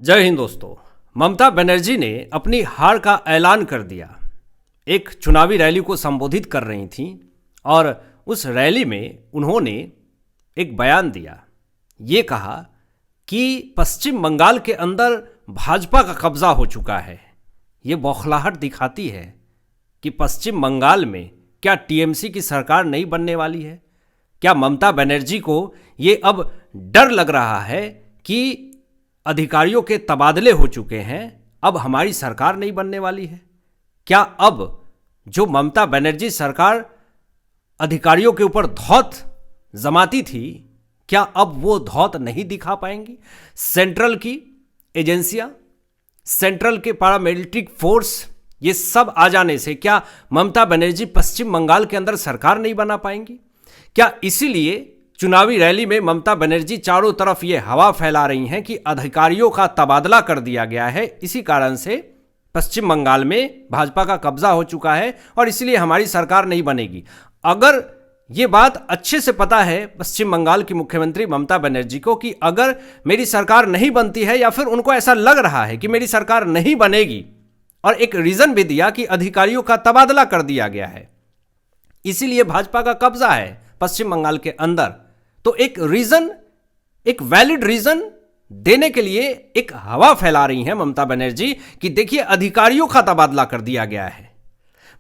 जय हिंद दोस्तों। ममता बनर्जी ने अपनी हार का ऐलान कर दिया। एक चुनावी रैली को संबोधित कर रही थीं और उस रैली में उन्होंने एक बयान दिया। ये कहा कि पश्चिम बंगाल के अंदर भाजपा का कब्जा हो चुका है। ये बौखलाहट दिखाती है कि पश्चिम बंगाल में क्या टीएमसी की सरकार नहीं बनने वाली है। क्या ममता बनर्जी को ये अब डर लग रहा है कि अधिकारियों के तबादले हो चुके हैं, अब हमारी सरकार नहीं बनने वाली है? क्या अब जो ममता बनर्जी सरकार अधिकारियों के ऊपर धौत जमाती थी, क्या अब वो धौत नहीं दिखा पाएंगी? सेंट्रल की एजेंसियां, सेंट्रल के पैरामिलिट्री फोर्स, ये सब आ जाने से क्या ममता बनर्जी पश्चिम बंगाल के अंदर सरकार नहीं बना पाएंगी? क्या इसीलिए चुनावी रैली में ममता बनर्जी चारों तरफ ये हवा फैला रही हैं कि अधिकारियों का तबादला कर दिया गया है, इसी कारण से पश्चिम बंगाल में भाजपा का कब्जा हो चुका है और इसलिए हमारी सरकार नहीं बनेगी? अगर ये बात अच्छे से पता है पश्चिम बंगाल की मुख्यमंत्री ममता बनर्जी को कि अगर मेरी सरकार नहीं बनती है या फिर उनको ऐसा लग रहा है कि मेरी सरकार नहीं बनेगी, और एक रीजन भी दिया कि अधिकारियों का तबादला कर दिया गया है, इसीलिए भाजपा का कब्जा है पश्चिम बंगाल के अंदर, तो एक रीजन, एक वैलिड रीजन देने के लिए एक हवा फैला रही हैं ममता बनर्जी कि देखिए अधिकारियों का तबादला कर दिया गया है।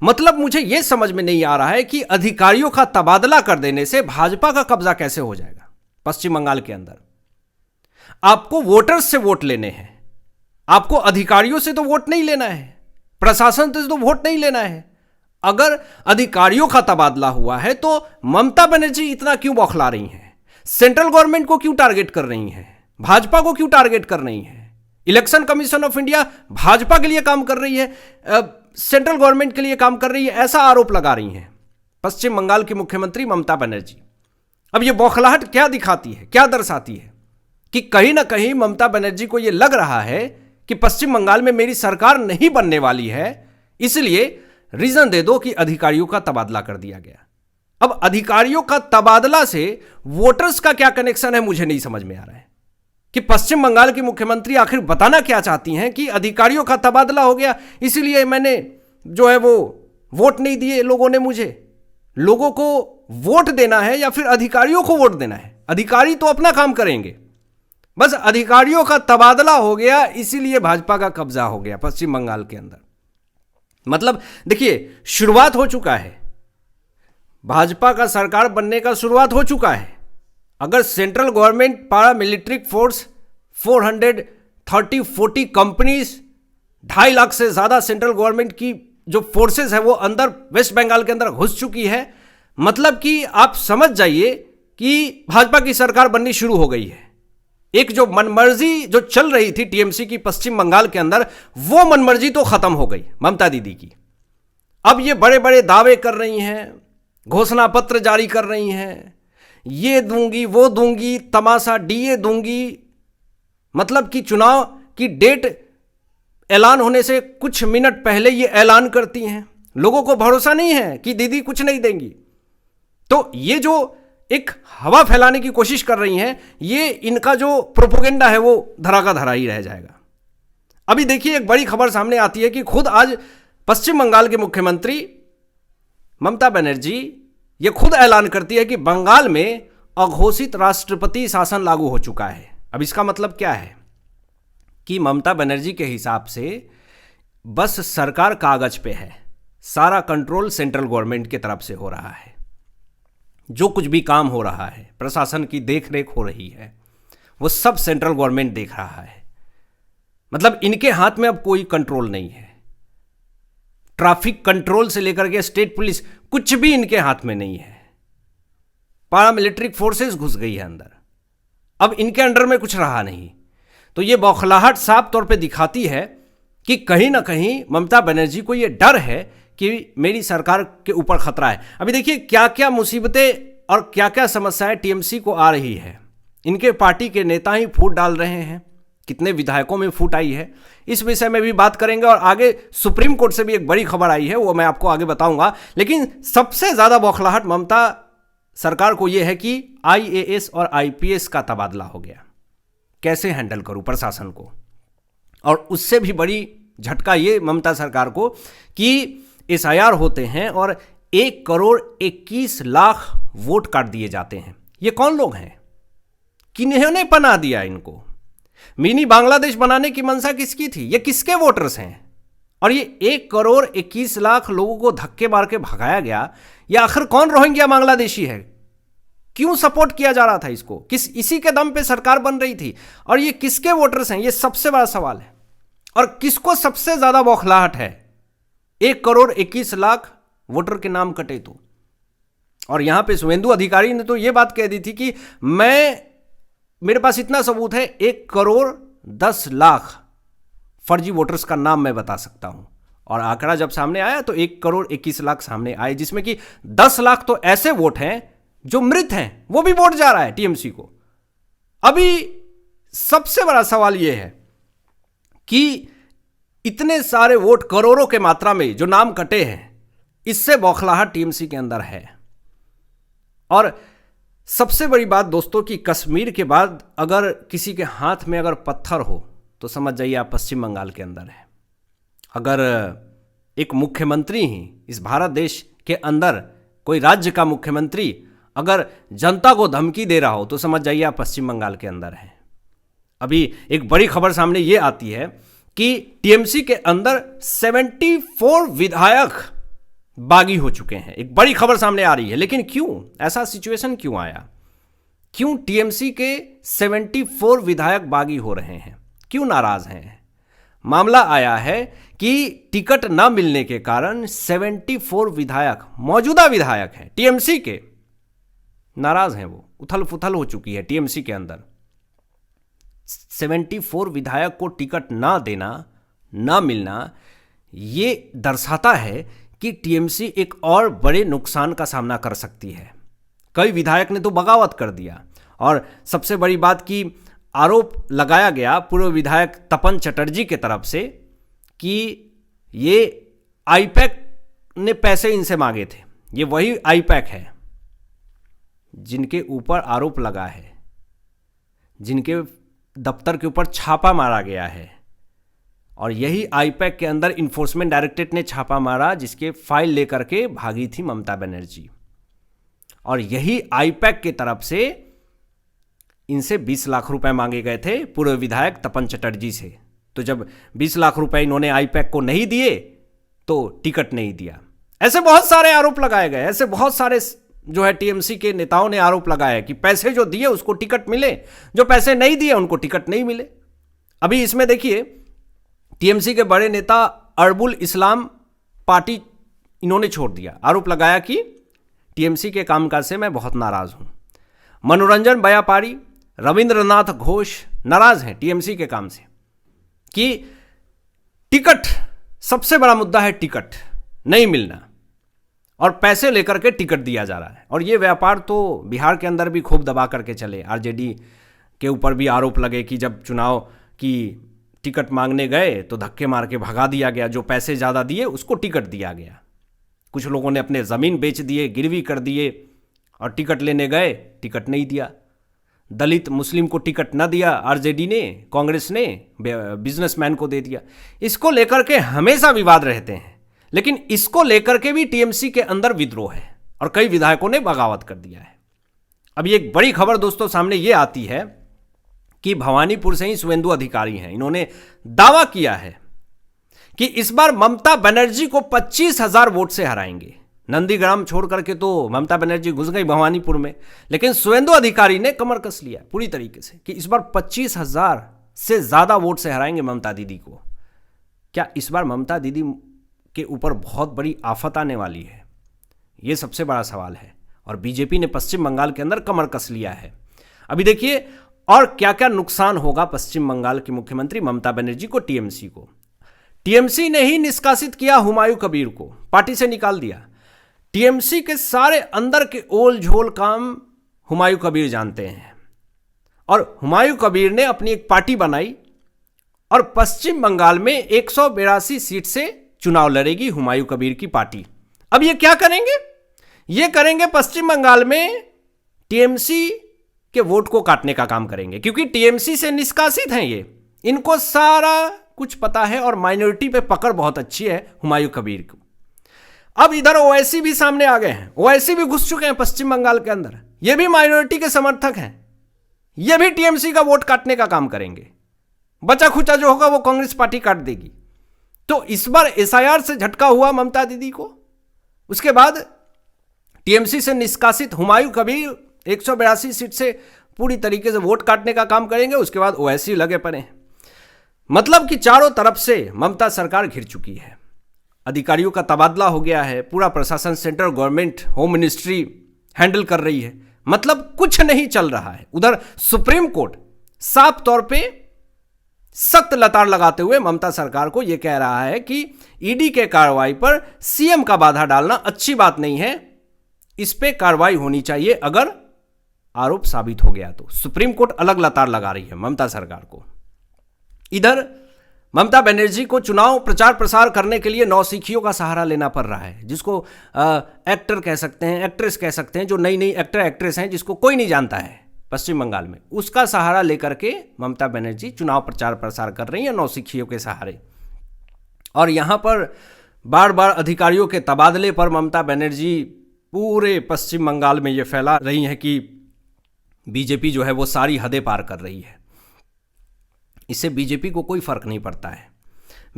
मतलब मुझे यह समझ में नहीं आ रहा है कि अधिकारियों का तबादला कर देने से भाजपा का कब्जा कैसे हो जाएगा पश्चिम बंगाल के अंदर। आपको वोटर्स से वोट लेने हैं, आपको अधिकारियों से तो वोट नहीं लेना है, प्रशासन से तो वोट नहीं लेना है। अगर अधिकारियों का तबादला हुआ है तो ममता बनर्जी इतना क्यों बौखला रही हैं? सेंट्रल गवर्नमेंट को क्यों टारगेट कर रही हैं? भाजपा को क्यों टारगेट कर रही हैं? Election commission of India Bhajpa के लिए काम कर रही है, सेंट्रल गवर्नमेंट के लिए काम कर रही है, ऐसा आरोप लगा रही हैं पश्चिम बंगाल की मुख्यमंत्री ममता बनर्जी। अब यह बौखलाहट क्या दिखाती है, क्या दर्शाती है? कि कहीं ना कहीं ममता बनर्जी को यह लग रहा है कि पश्चिम बंगाल में मेरी सरकार नहीं बनने वाली है, इसलिए रीजन दे दो कि अधिकारियों का तबादला कर दिया गया। अब अधिकारियों का तबादला से वोटर्स का क्या कनेक्शन है, मुझे नहीं समझ में आ रहा है कि पश्चिम बंगाल की मुख्यमंत्री आखिर बताना क्या चाहती हैं कि अधिकारियों का तबादला हो गया, इसीलिए मैंने जो है वो वोट नहीं दिए लोगों ने मुझे। लोगों को वोट देना है या फिर अधिकारियों को वोट देना है? अधिकारी तो अपना काम करेंगे, बस अधिकारियों का तबादला हो गया इसीलिए भाजपा का कब्जा हो गया पश्चिम बंगाल के अंदर। मतलब देखिए, शुरुआत हो चुका है, भाजपा का सरकार बनने का शुरुआत हो चुका है। अगर central government paramilitary force 440 companies, 2.5 lakh से ज्यादा सेंट्रल गवर्नमेंट की जो फोर्सेस है वो अंदर वेस्ट बंगाल के अंदर घुस चुकी है, मतलब कि आप समझ जाइए कि भाजपा की सरकार बननी शुरू हो गई है। एक जो मनमर्जी जो चल रही थी टीएमसी की पश्चिम बंगाल के अंदर, वो मनमर्जी तो खत्म हो गई ममता दीदी की। अब ये बड़े बड़े दावे कर रही हैं, घोषणा पत्र जारी कर रही हैं, ये दूंगी वो दूंगी, तमाशा डीए दूंगी। मतलब कि चुनाव की डेट ऐलान होने से कुछ मिनट पहले ये ऐलान करती हैं। लोगों को भरोसा नहीं है कि दीदी कुछ नहीं देंगी, तो ये जो एक हवा फैलाने की कोशिश कर रही हैं, ये इनका जो प्रोपोगेंडा है वो धरा का धरा ही रह जाएगा। अभी देखिए, एक बड़ी खबर सामने आती है कि खुद आज पश्चिम बंगाल के मुख्यमंत्री ममता बनर्जी ये खुद ऐलान करती है कि बंगाल में अघोषित राष्ट्रपति शासन लागू हो चुका है। अब इसका मतलब क्या है कि ममता बनर्जी के हिसाब से बस सरकार कागज पे है, सारा कंट्रोल सेंट्रल गवर्नमेंट की तरफ से हो रहा है। जो कुछ भी काम हो रहा है, प्रशासन की देखरेख हो रही है, वो सब सेंट्रल गवर्नमेंट देख रहा है। मतलब इनके हाथ में अब कोई कंट्रोल नहीं है। ट्रैफिक कंट्रोल से लेकर के स्टेट पुलिस, कुछ भी इनके हाथ में नहीं है। पैरामिलिट्री फोर्सेस घुस गई है अंदर, अब इनके अंडर में कुछ रहा नहीं। तो ये बौखलाहट साफ तौर पे दिखाती है कि कहीं ना कहीं ममता बनर्जी को ये डर है कि मेरी सरकार के ऊपर खतरा है। अभी देखिए क्या क्या मुसीबतें और क्या क्या समस्याएं टीएमसी को आ रही है। इनके पार्टी के नेता ही फूट डाल रहे हैं, कितने विधायकों में फूट आई है, इस विषय में भी बात करेंगे। और आगे सुप्रीम कोर्ट से भी एक बड़ी खबर आई है, वो मैं आपको आगे बताऊंगा। लेकिन सबसे ज्यादा बौखलाहट ममता सरकार को यह है कि आईएएस और आईपीएस का तबादला हो गया। कैसे हैंडल करूं प्रशासन को? और उससे भी बड़ी झटका ये ममता सरकार को कि एसआईआर होते हैं और 1,21,00,000 वोट काट दिए जाते हैं। ये कौन लोग हैं? किन्होंने बना दिया इनको? मिनी बांग्लादेश बनाने की मंशा किसकी थी? ये किसके वोटर्स हैं? और ये 1,21,00,000 लोगों को धक्के मार के भगाया गया। ये आखिर कौन रोहिंग्या बांग्लादेशी है? क्यों सपोर्ट किया जा रहा था इसको? इसी के दम पे सरकार बन रही थी। और ये किसके वोटर्स हैं? ये सबसे बड़ा सवाल है। और किसको सबसे ज्यादा बौखलाहट है? 1,21,00,000 वोटर के नाम कटे तो। और यहां पे शुभेंदु अधिकारी ने तो ये बात कह दी थी कि मेरे पास इतना सबूत है, 1,10,00,000 फर्जी वोटर्स का नाम मैं बता सकता हूं। और आंकड़ा जब सामने आया तो 1,21,00,000 सामने आए, जिसमें कि 10 लाख तो ऐसे वोट हैं जो मृत हैं, वो भी वोट जा रहा है टीएमसी को। अभी सबसे बड़ा सवाल यह है कि इतने सारे वोट, करोड़ों के मात्रा में जो नाम कटे हैं, इससे बौखलाहट टीएमसी के अंदर है। और सबसे बड़ी बात दोस्तों कि कश्मीर के बाद अगर किसी के हाथ में अगर पत्थर हो तो समझ जाइए आप पश्चिम बंगाल के अंदर है। अगर एक मुख्यमंत्री ही इस भारत देश के अंदर, कोई राज्य का मुख्यमंत्री अगर जनता को धमकी दे रहा हो तो समझ जाइए आप पश्चिम बंगाल के अंदर है। अभी एक बड़ी खबर सामने ये आती है कि टीएमसी के अंदर 74 विधायक बागी हो चुके हैं। एक बड़ी खबर सामने आ रही है। लेकिन क्यों ऐसा सिचुएशन क्यों आया? क्यों टीएमसी के 74 विधायक बागी हो रहे हैं? क्यों नाराज हैं? मामला आया है कि टिकट ना मिलने के कारण 74 विधायक, मौजूदा विधायक हैं टीएमसी के, नाराज हैं। वो उथल पुथल हो चुकी है टीएमसी के अंदर। 74 विधायक को टिकट ना देना, ना मिलना, ये दर्शाता है कि टीएमसी एक और बड़े नुकसान का सामना कर सकती है। कई विधायक ने तो बगावत कर दिया। और सबसे बड़ी बात कि आरोप लगाया गया पूर्व विधायक तपन चटर्जी के तरफ से कि ये आईपैक ने पैसे इनसे मांगे थे। ये वही आईपैक है जिनके ऊपर आरोप लगा है, जिनके दफ्तर के ऊपर छापा मारा गया है। और यही आईपैक के अंदर इन्फोर्समेंट डायरेक्टरेट ने छापा मारा, जिसके फाइल लेकर के भागी थी ममता बनर्जी। और यही आईपैक की तरफ से इनसे 20 लाख रुपए मांगे गए थे पूर्व विधायक तपन चटर्जी से। तो जब 20 लाख रुपए इन्होंने आईपैक को नहीं दिए तो टिकट नहीं दिया। ऐसे बहुत सारे आरोप लगाए गए। ऐसे बहुत सारे जो है टीएमसी के नेताओं ने आरोप लगाया कि पैसे जो दिए उसको टिकट मिले, जो पैसे नहीं दिए उनको टिकट नहीं मिले। अभी इसमें देखिए टीएमसी के बड़े नेता अरबुल इस्लाम पार्टी इन्होंने छोड़ दिया। आरोप लगाया कि टीएमसी के कामकाज से मैं बहुत नाराज हूं। मनोरंजन व्यापारी रविंद्रनाथ घोष नाराज हैं टीएमसी के काम से कि टिकट, सबसे बड़ा मुद्दा है टिकट नहीं मिलना और पैसे लेकर के टिकट दिया जा रहा है। और ये व्यापार तो बिहार के अंदर भी खूब दबा करके चले। आरजेडी के ऊपर भी आरोप लगे कि जब चुनाव की टिकट मांगने गए तो धक्के मार के भगा दिया गया। जो पैसे ज़्यादा दिए उसको टिकट दिया गया। कुछ लोगों ने अपने ज़मीन बेच दिए, गिरवी कर दिए और टिकट लेने गए, टिकट नहीं दिया। दलित मुस्लिम को टिकट न दिया आरजेडी ने, कांग्रेस ने बिजनेसमैन को दे दिया। इसको लेकर के हमेशा विवाद रहते हैं, लेकिन इसको लेकर के भी टीएमसी के अंदर विद्रोह है और कई विधायकों ने बगावत कर दिया है। अभी एक बड़ी खबर दोस्तों सामने ये आती है कि भवानीपुर से ही शुभेंदु अधिकारी हैं। इन्होंने दावा किया है कि इस बार ममता बनर्जी को 25,000 वोट से हराएंगे। नंदीग्राम छोड़ करके तो ममता बनर्जी घुस गई भवानीपुर में, लेकिन शुभेंदु अधिकारी ने कमर कस लिया पूरी तरीके से कि इस बार 25,000 से ज्यादा वोट से हराएंगे ममता दीदी को। क्या इस बार ममता दीदी के ऊपर बहुत बड़ी आफत आने वाली है? यह सबसे बड़ा सवाल है। और बीजेपी ने पश्चिम बंगाल के अंदर कमर कस लिया है। अभी देखिए और क्या क्या नुकसान होगा पश्चिम बंगाल की मुख्यमंत्री ममता बनर्जी को, टीएमसी को। टीएमसी ने ही निष्कासित किया हुमायूं कबीर को, पार्टी से निकाल दिया। टीएमसी के सारे अंदर के ओल झोल काम हुमायूं कबीर जानते हैं। और हुमायूं कबीर ने अपनी एक पार्टी बनाई और पश्चिम बंगाल में 182 सीट से चुनाव लड़ेगी हुमायूं कबीर की पार्टी। अब ये क्या करेंगे? ये करेंगे पश्चिम बंगाल में टीएमसी के वोट को काटने का काम करेंगे, क्योंकि टीएमसी से निष्कासित हैं ये। इनको सारा कुछ पता है और माइनॉरिटी पे पकड़ बहुत अच्छी है हुमायूं कबीर को। अब इधर ओवैसी भी सामने आ गए हैं, ओवैसी भी घुस चुके हैं पश्चिम बंगाल के अंदर, ये भी माइनॉरिटी के समर्थक हैं, ये भी टीएमसी का वोट काटने का काम करेंगे, बचा खुचा जो होगा वो कांग्रेस पार्टी काट देगी। तो इस बार एसआईआर से झटका हुआ ममता दीदी को, उसके बाद टीएमसी से निष्कासित हुमायूं कबीर 182 सीट से पूरी तरीके से वोट काटने का काम करेंगे, उसके बाद ओवैसी लगे पड़े। मतलब कि चारों तरफ से ममता सरकार घिर चुकी है, अधिकारियों का तबादला हो गया है, पूरा प्रशासन central government home ministry handle कर रही है, मतलब कुछ नहीं चल रहा है। उधर सुप्रीम कोर्ट साफ तौर पे सख्त लताड़ लगाते हुए ममता सरकार को यह कह रहा है कि ईडी के कार्रवाई पर सीएम का बाधा डालना अच्छी बात नहीं है, इस पे कार्रवाई होनी चाहिए अगर आरोप साबित हो गया तो। सुप्रीम कोर्ट अलग लताड़ लगा रही है ममता सरकार को। इधर ममता बनर्जी को चुनाव प्रचार प्रसार करने के लिए नौसिखियों का सहारा लेना पड़ रहा है, जिसको एक्टर कह सकते हैं, एक्ट्रेस कह सकते हैं, जो नई नई एक्टर एक्ट्रेस हैं जिसको कोई नहीं जानता है पश्चिम बंगाल में, उसका सहारा लेकर के ममता बनर्जी चुनाव प्रचार प्रसार कर रही है नौसिखियों के सहारे। और यहाँ पर बार बार अधिकारियों के तबादले पर ममता बनर्जी पूरे पश्चिम बंगाल में ये फैला रही है कि बीजेपी जो है वो सारी हदें पार कर रही है। इससे बीजेपी को कोई फर्क नहीं पड़ता है,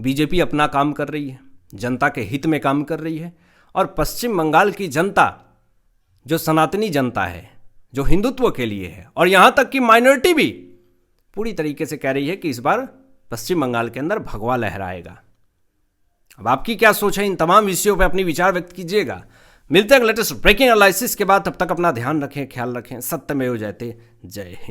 बीजेपी अपना काम कर रही है, जनता के हित में काम कर रही है। और पश्चिम बंगाल की जनता जो सनातनी जनता है, जो हिंदुत्व के लिए है, और यहाँ तक कि माइनॉरिटी भी पूरी तरीके से कह रही है कि इस बार पश्चिम बंगाल के अंदर भगवा लहराएगा। अब आपकी क्या सोच है इन तमाम विषयों पर अपनी विचार व्यक्त कीजिएगा। मिलते हैं लेटेस्ट ब्रेकिंग एनालिसिस के बाद, तब तक अपना ध्यान रखें, ख्याल रखें। सत्यमेव जयते। जय हिंद।